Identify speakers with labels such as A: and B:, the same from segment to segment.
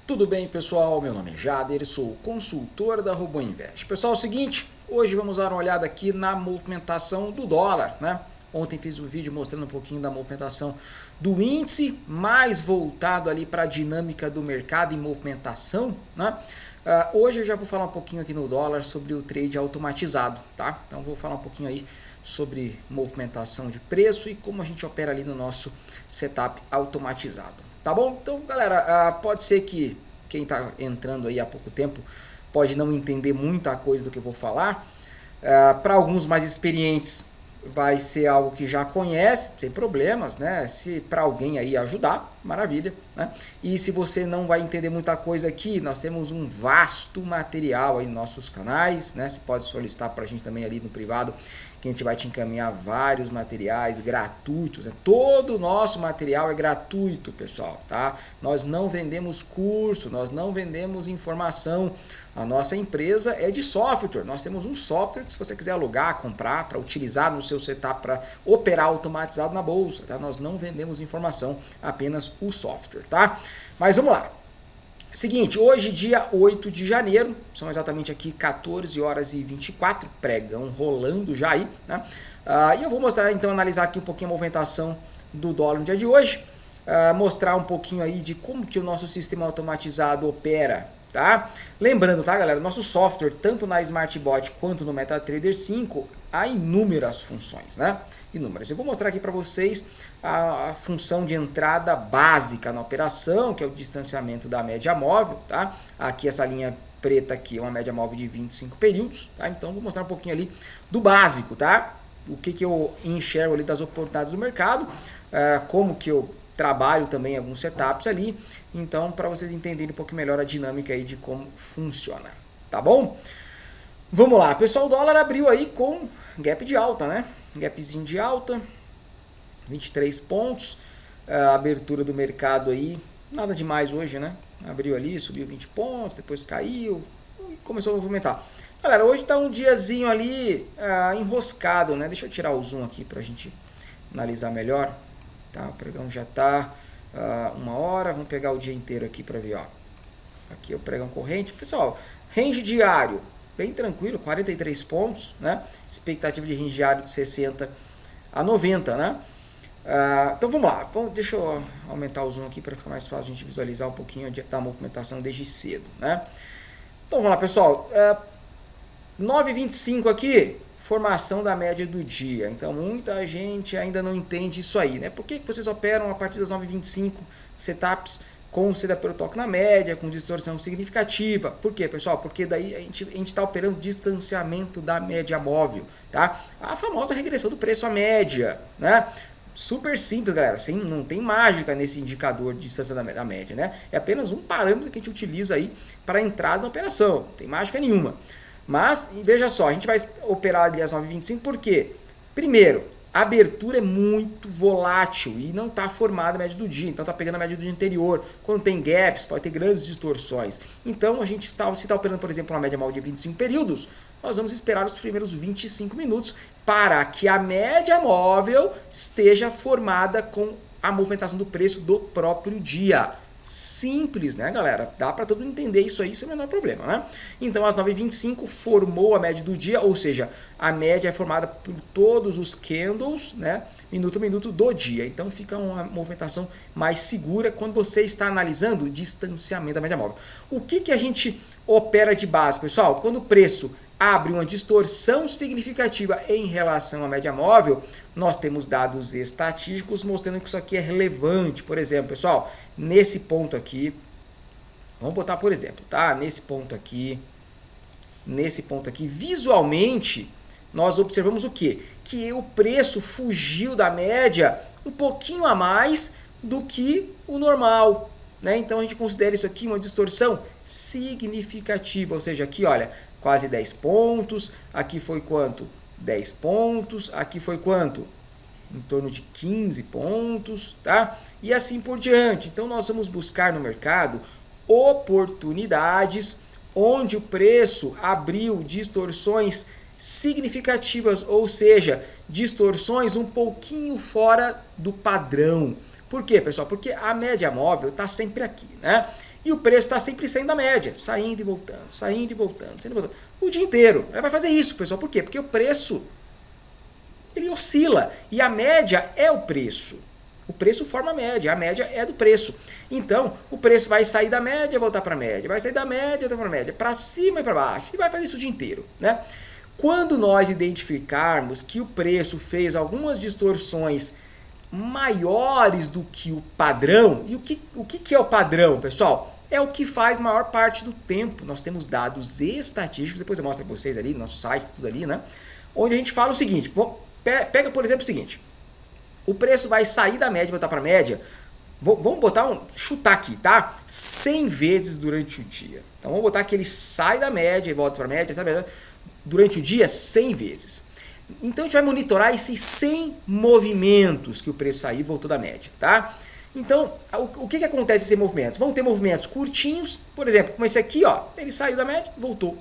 A: Tudo bem, pessoal? Meu nome é Jader, sou consultor da RoboInvest. Pessoal, é o seguinte, hoje vamos dar uma olhada aqui na movimentação do dólar, né? Ontem fiz um vídeo mostrando um pouquinho da movimentação do índice, mais voltado ali para a dinâmica do mercado em movimentação, né? Hoje eu já vou falar um pouquinho aqui no dólar sobre o trade automatizado, tá? Então vou falar um pouquinho aí sobre movimentação de preço e como a gente opera ali no nosso setup automatizado. Tá bom? Então, galera, pode ser que quem está entrando aí há pouco tempo pode não entender muita coisa do que eu vou falar. Para alguns mais experientes vai ser algo que já conhece, sem problemas, né? Se para alguém aí ajudar, maravilha, né? E se você não vai entender muita coisa aqui, nós temos um vasto material aí nos nossos canais, né? Você pode solicitar para a gente também ali no privado, que a gente vai te encaminhar vários materiais gratuitos, né? Todo o nosso material é gratuito, pessoal, tá? Nós não vendemos curso, nós não vendemos informação. A nossa empresa é de software. Nós temos um software que, se você quiser alugar, comprar, para utilizar no seu setup para operar automatizado na bolsa, tá? Nós não vendemos informação, apenas o software, tá? Mas vamos lá. Seguinte, hoje dia 8 de janeiro, são exatamente aqui 14 horas e 24, pregão rolando já aí, né? E eu vou mostrar, então, analisar aqui um pouquinho a movimentação do dólar no dia de hoje, mostrar um pouquinho aí de como que o nosso sistema automatizado opera, tá? Lembrando, tá, galera, nosso software, tanto na SmartBot quanto no MetaTrader 5, há inúmeras funções, né? Inúmeras. Eu vou mostrar aqui para vocês a função de entrada básica na operação, que é o distanciamento da média móvel, tá? Aqui essa linha preta aqui é uma média móvel de 25 períodos, tá? Então vou mostrar um pouquinho ali do básico, tá? O que eu enxergo ali das oportunidades do mercado, como que eu trabalho também alguns setups ali, então para vocês entenderem um pouco melhor a dinâmica aí de como funciona, tá bom? Vamos lá, pessoal, o dólar abriu aí com gap de alta, né? Gapzinho de alta, 23 pontos, a abertura do mercado aí, nada demais hoje, né? Abriu ali, subiu 20 pontos, depois caiu e começou a movimentar. Galera, hoje tá um diazinho ali enroscado, né? Deixa eu tirar o zoom aqui pra gente analisar melhor. Tá, o pregão já está 1 hora, vamos pegar o dia inteiro aqui para ver, ó. Aqui é o pregão corrente, pessoal, range diário, bem tranquilo, 43 pontos, né? Expectativa de range diário de 60 a 90, né? Então vamos lá, deixa eu aumentar o zoom aqui para ficar mais fácil a gente visualizar um pouquinho da movimentação desde cedo, né? Então vamos lá, pessoal, 9h25 aqui, formação da média do dia. Então muita gente ainda não entende isso aí, né? Por que vocês operam a partir das 9h25 setups com seda pelo toque na média, com distorção significativa? Por quê, pessoal? Porque daí a gente está operando distanciamento da média móvel, tá? A famosa regressão do preço à média, né? Super simples, galera, não tem mágica nesse indicador de distância da média, né? É apenas um parâmetro que a gente utiliza aí para a entrada na operação, não tem mágica nenhuma. Mas, veja só, a gente vai operar ali às 9h25 por quê? Primeiro, a abertura é muito volátil e não está formada a média do dia, então está pegando a média do dia anterior. Quando tem gaps, pode ter grandes distorções. Então, a gente se está operando, por exemplo, uma média móvel de 25 períodos, nós vamos esperar os primeiros 25 minutos para que a média móvel esteja formada com a movimentação do preço do próprio dia. Simples, né, galera? Dá para todo mundo entender isso aí sem o menor problema, né? Então, às 9h25 formou a média do dia, ou seja, a média é formada por todos os candles, né, minuto a minuto do dia. Então, fica uma movimentação mais segura quando você está analisando o distanciamento da média móvel. O que a gente opera de base, pessoal? Quando o preço abre uma distorção significativa em relação à média móvel, nós temos dados estatísticos mostrando que isso aqui é relevante. Por exemplo, pessoal, nesse ponto aqui, vamos botar por exemplo, tá? Nesse ponto aqui, visualmente, nós observamos o quê? Que o preço fugiu da média um pouquinho a mais do que o normal, né? Então a gente considera isso aqui uma distorção significativa, ou seja, aqui olha, quase 10 pontos, aqui foi quanto? 10 pontos, aqui foi quanto? Em torno de 15 pontos, tá? E assim por diante. Então nós vamos buscar no mercado oportunidades onde o preço abriu distorções significativas, ou seja, distorções um pouquinho fora do padrão. Por quê, pessoal? Porque a média móvel está sempre aqui, né? E o preço está sempre saindo da média, saindo e voltando, saindo e voltando, saindo e voltando. O dia inteiro. Ela vai fazer isso, pessoal. Por quê? Porque o preço, ele oscila. E a média é o preço. O preço forma a média é do preço. Então, o preço vai sair da média e voltar para a média, vai sair da média e voltar para a média, para cima e para baixo. E vai fazer isso o dia inteiro, né? Quando nós identificarmos que o preço fez algumas distorções maiores do que o padrão, e o que é o padrão, pessoal? É o que faz maior parte do tempo. Nós temos dados estatísticos, depois eu mostro para vocês ali, no nosso site, tudo ali, né? Onde a gente fala o seguinte, pega por exemplo o seguinte, o preço vai sair da média e voltar para a média, vamos chutar aqui, tá? 100 vezes durante o dia. Então vamos botar que ele sai da média e volta para a média, durante o dia 100 vezes. Então a gente vai monitorar esses 100 movimentos que o preço saiu e voltou da média, tá? Então, o que acontece nesses movimentos? Vão ter movimentos curtinhos, por exemplo, como esse aqui, ó, ele saiu da média, voltou.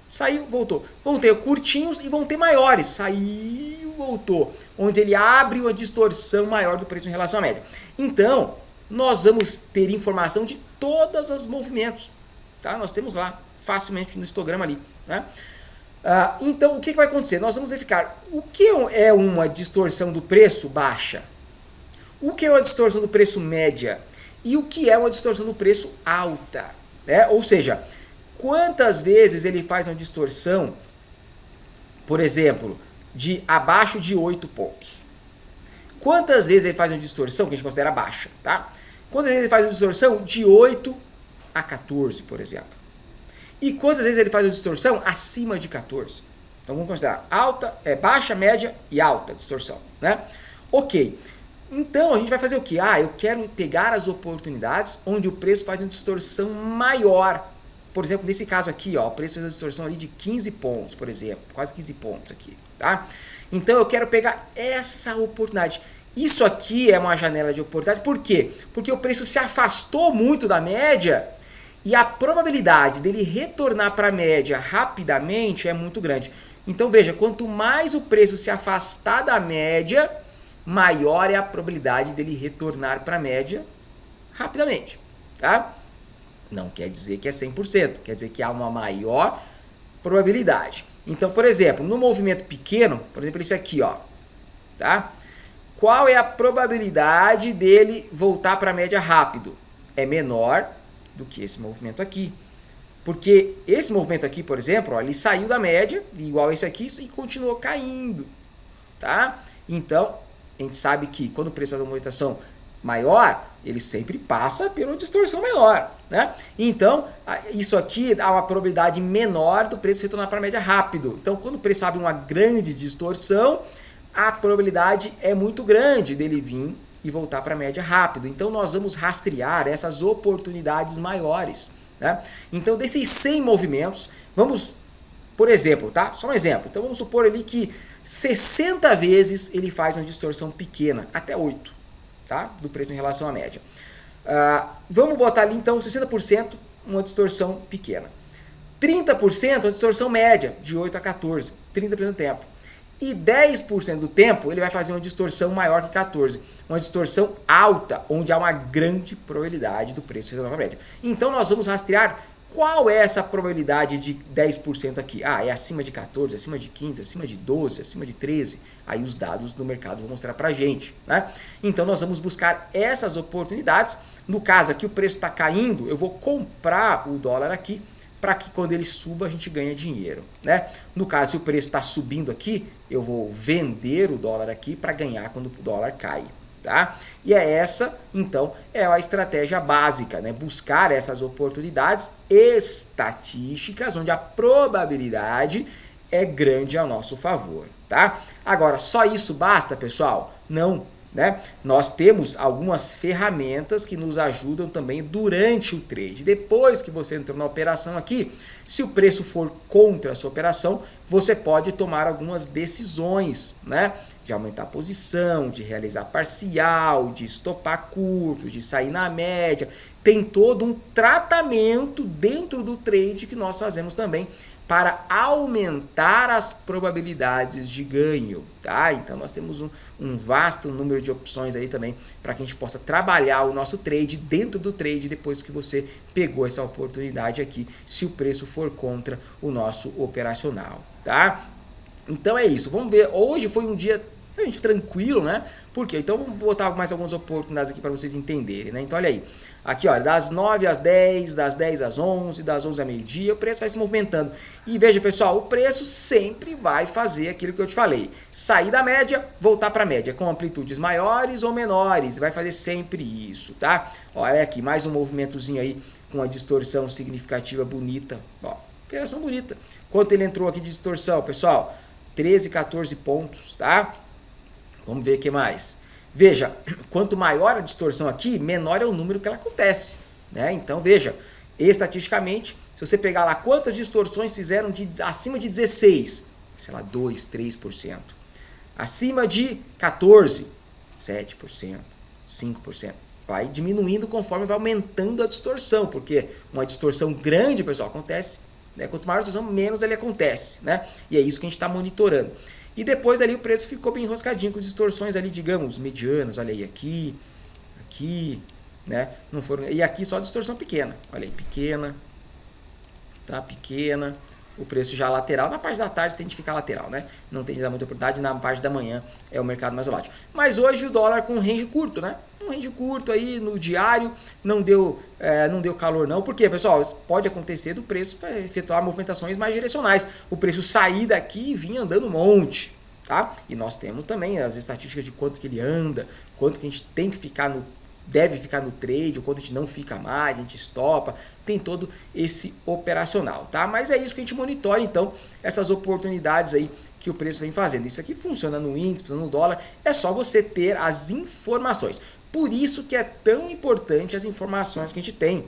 A: Saiu, voltou. Vão ter curtinhos e vão ter maiores. Saiu, voltou. Onde ele abre uma distorção maior do preço em relação à média. Então, nós vamos ter informação de todos os movimentos, tá? Nós temos lá facilmente no histograma ali, né? Então, o que vai acontecer? Nós vamos verificar o que é uma distorção do preço baixa, o que é uma distorção do preço média e o que é uma distorção do preço alta, né? Ou seja, quantas vezes ele faz uma distorção, por exemplo, de abaixo de 8 pontos. Quantas vezes ele faz uma distorção que a gente considera baixa, tá? Quantas vezes ele faz uma distorção de 8 a 14, por exemplo. E quantas vezes ele faz uma distorção acima de 14? Então vamos considerar baixa, média e alta distorção, né? Ok. Então a gente vai fazer o quê? Eu quero pegar as oportunidades onde o preço faz uma distorção maior. Por exemplo, nesse caso aqui, ó, o preço fez uma distorção ali de 15 pontos, por exemplo. Quase 15 pontos aqui, tá? Então eu quero pegar essa oportunidade. Isso aqui é uma janela de oportunidade. Por quê? Porque o preço se afastou muito da média e a probabilidade dele retornar para a média rapidamente é muito grande. Então veja, quanto mais o preço se afastar da média, maior é a probabilidade dele retornar para a média rapidamente, tá? Não quer dizer que é 100%, quer dizer que há uma maior probabilidade. Então, por exemplo, no movimento pequeno, por exemplo, esse aqui, ó, tá? Qual é a probabilidade dele voltar para a média rápido? É menor do que esse movimento aqui. Porque esse movimento aqui, por exemplo, ó, ele saiu da média, igual esse aqui, e continuou caindo, tá? Então, a gente sabe que quando o preço faz uma movimentação maior, ele sempre passa por uma distorção menor, né? Então, isso aqui dá uma probabilidade menor do preço retornar para a média rápido. Então, quando o preço abre uma grande distorção, a probabilidade é muito grande dele vir e voltar para a média rápido. Então, nós vamos rastrear essas oportunidades maiores, né? Então, desses 100 movimentos, vamos, por exemplo, tá? Só um exemplo. Então, vamos supor ali que 60 vezes ele faz uma distorção pequena, até 8, tá? Do preço em relação à média. Vamos botar ali, então, 60% uma distorção pequena. 30% uma distorção média, de 8 a 14, 30% do tempo. E 10% do tempo ele vai fazer uma distorção maior que 14, uma distorção alta, onde há uma grande probabilidade do preço retornar para a média. Então nós vamos rastrear qual é essa probabilidade de 10% aqui. É acima de 14, acima de 15, acima de 12, acima de 13. Aí os dados do mercado vão mostrar para a gente, né? Então nós vamos buscar essas oportunidades. No caso aqui o preço está caindo, eu vou comprar o dólar aqui, para que quando ele suba a gente ganhe dinheiro, né? No caso, se o preço está subindo aqui, eu vou vender o dólar aqui para ganhar quando o dólar cai, tá? E então, é a estratégia básica, né? Buscar essas oportunidades estatísticas onde a probabilidade é grande a nosso favor, tá? Agora, só isso basta, pessoal? Não, né? Nós temos algumas ferramentas que nos ajudam também durante o trade. Depois que você entrou na operação aqui, se o preço for contra a sua operação, você pode tomar algumas decisões, né? de aumentar a posição, de realizar parcial, de estopar curto, de sair na média. Tem todo um tratamento dentro do trade que nós fazemos também para aumentar as probabilidades de ganho, tá? Então nós temos um vasto número de opções aí também para que a gente possa trabalhar o nosso trade dentro do trade depois que você pegou essa oportunidade aqui, se o preço for contra o nosso operacional, tá? Então é isso, vamos ver, hoje foi um dia realmente tranquilo, né? Por quê? Então vamos botar mais algumas oportunidades aqui para vocês entenderem, né? Então olha aí, aqui ó, das 9 às 10, das 10 às 11, das 11 ao meio-dia, o preço vai se movimentando. E veja pessoal, o preço sempre vai fazer aquilo que eu te falei, sair da média, voltar para a média, com amplitudes maiores ou menores, vai fazer sempre isso, tá? Olha aqui, mais um movimentozinho aí com uma distorção significativa bonita, ó, operação bonita. Quanto ele entrou aqui de distorção, pessoal? 13, 14 pontos, tá? Vamos ver o que mais. Veja, quanto maior a distorção aqui, menor é o número que ela acontece, né? Então, veja, estatisticamente, se você pegar lá quantas distorções fizeram acima de 16, sei lá, 2, 3%. Acima de 14, 7%, 5%. Vai diminuindo conforme vai aumentando a distorção, porque uma distorção grande, pessoal, acontece, né? Quanto maior a distorção, menos ele acontece, né? E é isso que a gente está monitorando. E depois ali o preço ficou bem enroscadinho, com distorções ali, digamos, medianas, olha aí, aqui, né? Não foram, e aqui só distorção pequena, olha aí, pequena, tá? Pequena. O preço já lateral, na parte da tarde tem de ficar lateral, né? Não tem de dar muita oportunidade, na parte da manhã é o mercado mais volátil. Mas hoje o dólar com um range curto, né? Um range curto aí no diário, não deu calor não. Por quê, pessoal? Pode acontecer do preço efetuar movimentações mais direcionais. O preço sair daqui e vir andando um monte, tá? E nós temos também as estatísticas de quanto que ele anda, quanto que a gente tem que ficar deve ficar no trade, o quanto a gente não fica mais, a gente estopa, tem todo esse operacional, tá? Mas é isso que a gente monitora, então, essas oportunidades aí que o preço vem fazendo. Isso aqui funciona no índice, funciona no dólar, é só você ter as informações. Por isso que é tão importante as informações que a gente tem.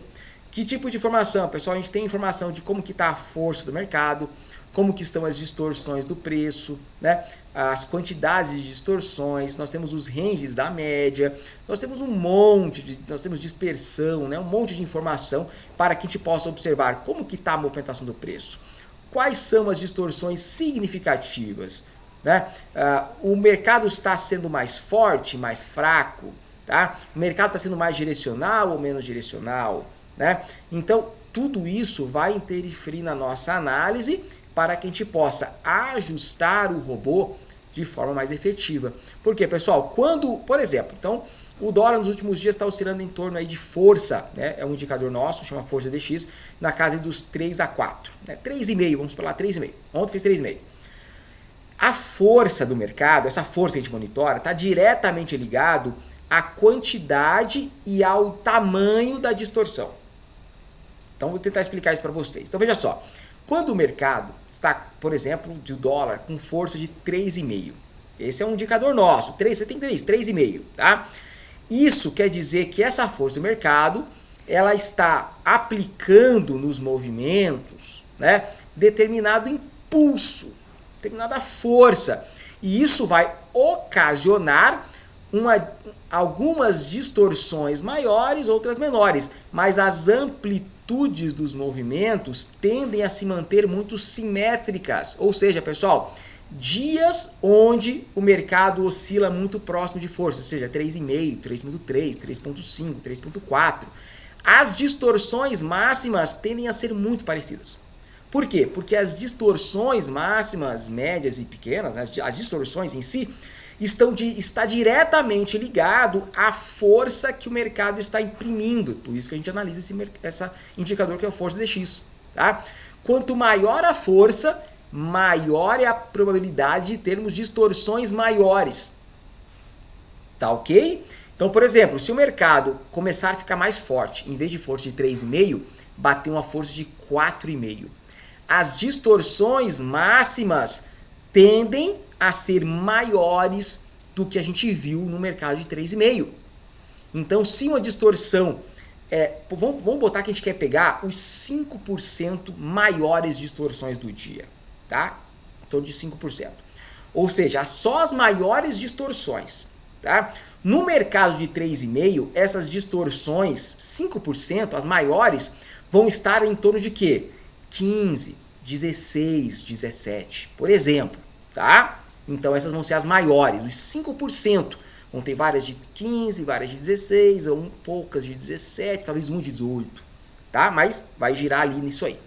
A: Que tipo de informação? Pessoal, a gente tem informação de como que está a força do mercado, como que estão as distorções do preço, né? As quantidades de distorções, nós temos os ranges da média, nós temos nós temos dispersão, né? Um monte de informação para que a gente possa observar como que está a movimentação do preço. Quais são as distorções significativas, né? O mercado está sendo mais forte, mais fraco, tá? O mercado está sendo mais direcional ou menos direcional, né? Então, tudo isso vai interferir na nossa análise para que a gente possa ajustar o robô de forma mais efetiva. Por quê, pessoal? Quando, por exemplo, então, o dólar nos últimos dias está oscilando em torno aí de força, né? É um indicador nosso, chama Força DX, na casa dos 3 a 4, né? 3,5, vamos para lá, 3,5. Ontem fez 3,5. A força do mercado, essa força que a gente monitora, está diretamente ligado à quantidade e ao tamanho da distorção. Então, vou tentar explicar isso para vocês. Então, veja só. Quando o mercado está, por exemplo, de dólar com força de 3,5, esse é um indicador nosso, você tem que ter isso, 3,5, tá? Isso quer dizer que essa força do mercado, ela está aplicando nos movimentos, né, determinado impulso, determinada força, e isso vai ocasionar algumas distorções maiores, outras menores, mas as amplitudes dos movimentos tendem a se manter muito simétricas, ou seja, pessoal, dias onde o mercado oscila muito próximo de força, ou seja, 3,5, 3,3, 3,5, 3,4, as distorções máximas tendem a ser muito parecidas. Por quê? Porque as distorções máximas, médias e pequenas, né, as distorções em si, está diretamente ligado à força que o mercado está imprimindo. Por isso que a gente analisa esse indicador que é o Força DX. Tá? Quanto maior a força, maior é a probabilidade de termos distorções maiores. Tá ok? Então, por exemplo, se o mercado começar a ficar mais forte, em vez de força de 3,5, bater uma força de 4,5. As distorções máximas tendem a ser maiores do que a gente viu no mercado de 3,5. Então, se uma distorção, vamos botar que a gente quer pegar os 5% maiores distorções do dia, tá? Em torno de 5%. ou seja, só as maiores distorções. Tá? No mercado de 3,5, essas distorções, 5%, as maiores, vão estar em torno de quê? 15, 16, 17, por exemplo. Tá? Então essas vão ser as maiores, os 5%. Vão ter várias de 15, várias de 16, ou poucas de 17, talvez uma de 18. Tá? Mas vai girar ali nisso aí.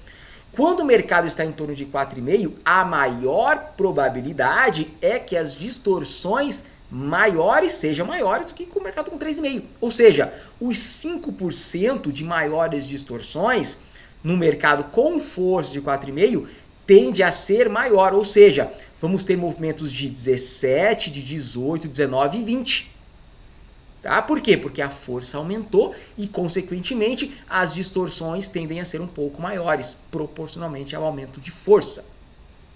A: Quando o mercado está em torno de 4,5, a maior probabilidade é que as distorções maiores sejam maiores do que o mercado com 3,5. Ou seja, os 5% de maiores distorções no mercado com força de 4,5 tende a ser maior. Ou seja, vamos ter movimentos de 17, de 18, 19 e 20. Tá? Por quê? Porque a força aumentou e, consequentemente, as distorções tendem a ser um pouco maiores, proporcionalmente ao aumento de força.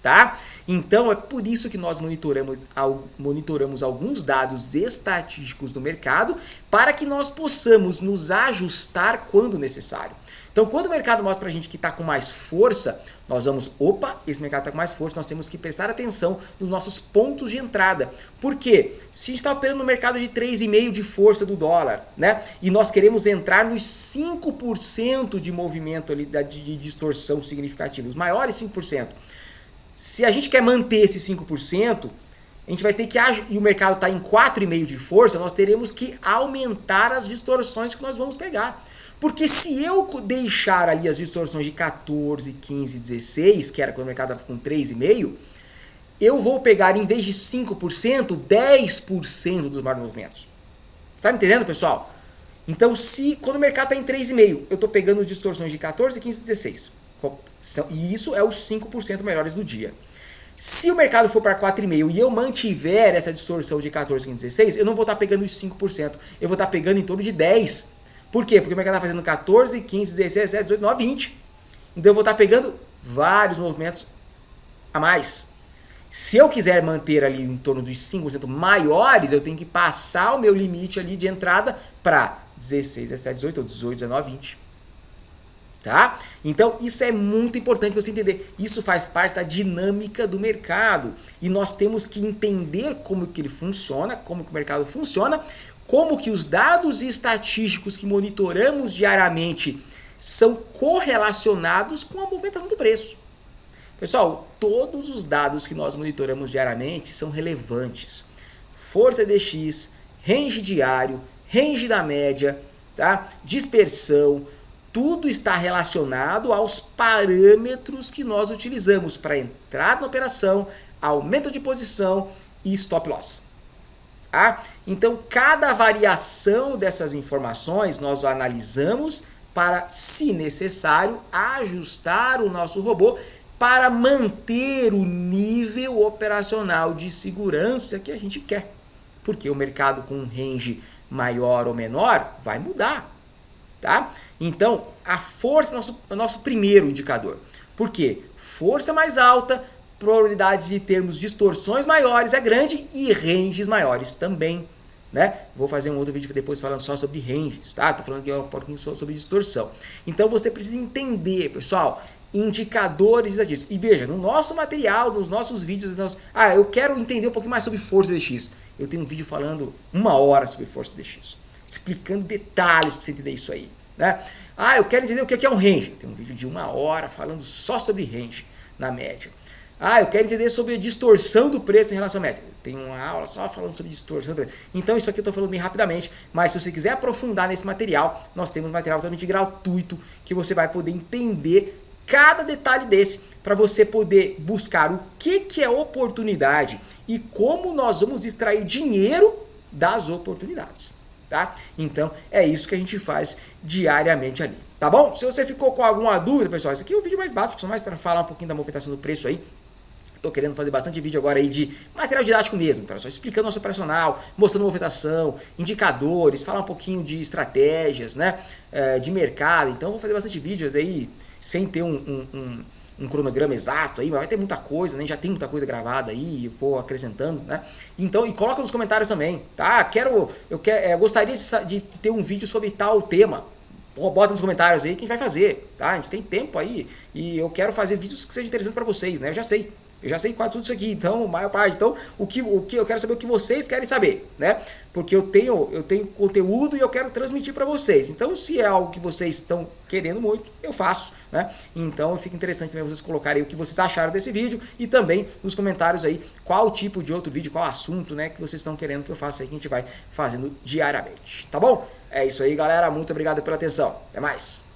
A: Tá? Então, é por isso que nós monitoramos alguns dados estatísticos do mercado para que nós possamos nos ajustar quando necessário. Então, quando o mercado mostra para a gente que está com mais força, nós vamos, esse mercado está com mais força, nós temos que prestar atenção nos nossos pontos de entrada. Por quê? Se a gente está operando no mercado de 3,5 de força do dólar, né? E nós queremos entrar nos 5% de movimento ali de distorção significativa, os maiores 5%. Se a gente quer manter esse 5%, a gente vai ter que, e o mercado está em 4,5 de força, nós teremos que aumentar as distorções que nós vamos pegar. Porque se eu deixar ali as distorções de 14, 15, 16, que era quando o mercado estava com 3,5, eu vou pegar, em vez de 5%, 10% dos maiores movimentos. Está me entendendo, pessoal? Então, quando o mercado está em 3,5, eu estou pegando distorções de 14, 15 e 16. E isso é os 5% melhores do dia. Se o mercado for para 4,5 e eu mantiver essa distorção de 14, 15 e 16, eu não vou estar pegando os 5%. Eu vou estar pegando em torno de 10%. Por quê? Porque o mercado está fazendo 14, 15, 16, 17, 18, 19, 20. Então eu vou estar pegando vários movimentos a mais. Se eu quiser manter ali em torno dos 5% maiores, eu tenho que passar o meu limite ali de entrada para 16, 17, 18, ou 18, 19, 20. Tá? Então isso é muito importante você entender. Isso faz parte da dinâmica do mercado. E nós temos que entender como que ele funciona, como que o mercado funciona, como que os dados estatísticos que monitoramos diariamente são correlacionados com a movimentação do preço. Pessoal, todos os dados que nós monitoramos diariamente são relevantes. Força DX, range diário, range da média, tá? Dispersão, tudo está relacionado aos parâmetros que nós utilizamos para entrar na operação, aumento de posição e stop loss. Tá? Então, cada variação dessas informações nós analisamos para, se necessário, ajustar o nosso robô para manter o nível operacional de segurança que a gente quer. Porque o mercado com um range maior ou menor vai mudar. Tá? Então, a força é o nosso primeiro indicador. Por quê? Força mais alta, probabilidade de termos distorções maiores é grande e ranges maiores também. Né? Vou fazer um outro vídeo depois falando só sobre ranges, tá? Tô falando aqui um pouquinho só sobre distorção. Então você precisa entender, pessoal, indicadores estatísticos. E veja, no nosso material, nos nossos vídeos, eu quero entender um pouquinho mais sobre força DX. Eu tenho um vídeo falando 1 hora sobre força DX, explicando detalhes para você entender isso aí. Né? Eu quero entender o que é um range. Tem um vídeo de 1 hora falando só sobre range na média. Eu quero entender sobre a distorção do preço em relação à média. Tem uma aula só falando sobre distorção do preço. Então isso aqui eu estou falando bem rapidamente, mas se você quiser aprofundar nesse material, nós temos material totalmente gratuito que você vai poder entender cada detalhe desse para você poder buscar o que é oportunidade e como nós vamos extrair dinheiro das oportunidades. Tá? Então é isso que a gente faz diariamente ali. Tá bom? Se você ficou com alguma dúvida, pessoal, esse aqui é o vídeo mais básico, só mais para falar um pouquinho da movimentação do preço aí. Estou querendo fazer bastante vídeo agora aí de material didático mesmo, pessoal, explicando nosso operacional, mostrando movimentação, indicadores, falar um pouquinho de estratégias, né, de mercado. Então vou fazer bastante vídeos aí, sem ter um cronograma exato aí, mas vai ter muita coisa, né? Já tem muita coisa gravada aí, eu vou acrescentando, né? Então, e coloca nos comentários também, tá? Eu gostaria de ter um vídeo sobre tal tema. Bota nos comentários aí que a gente vai fazer, tá? A gente tem tempo aí e eu quero fazer vídeos que sejam interessantes para vocês, né? Eu já sei. Eu já sei quase tudo isso aqui, então, a maior parte. Então, o que eu quero saber o que vocês querem saber, né? Porque eu tenho conteúdo e eu quero transmitir para vocês. Então, se é algo que vocês estão querendo muito, eu faço, né? Então, fica interessante também vocês colocarem o que vocês acharam desse vídeo e também nos comentários aí qual tipo de outro vídeo, qual assunto, né, que vocês estão querendo que eu faça aí, que a gente vai fazendo diariamente, tá bom? É isso aí, galera. Muito obrigado pela atenção. Até mais.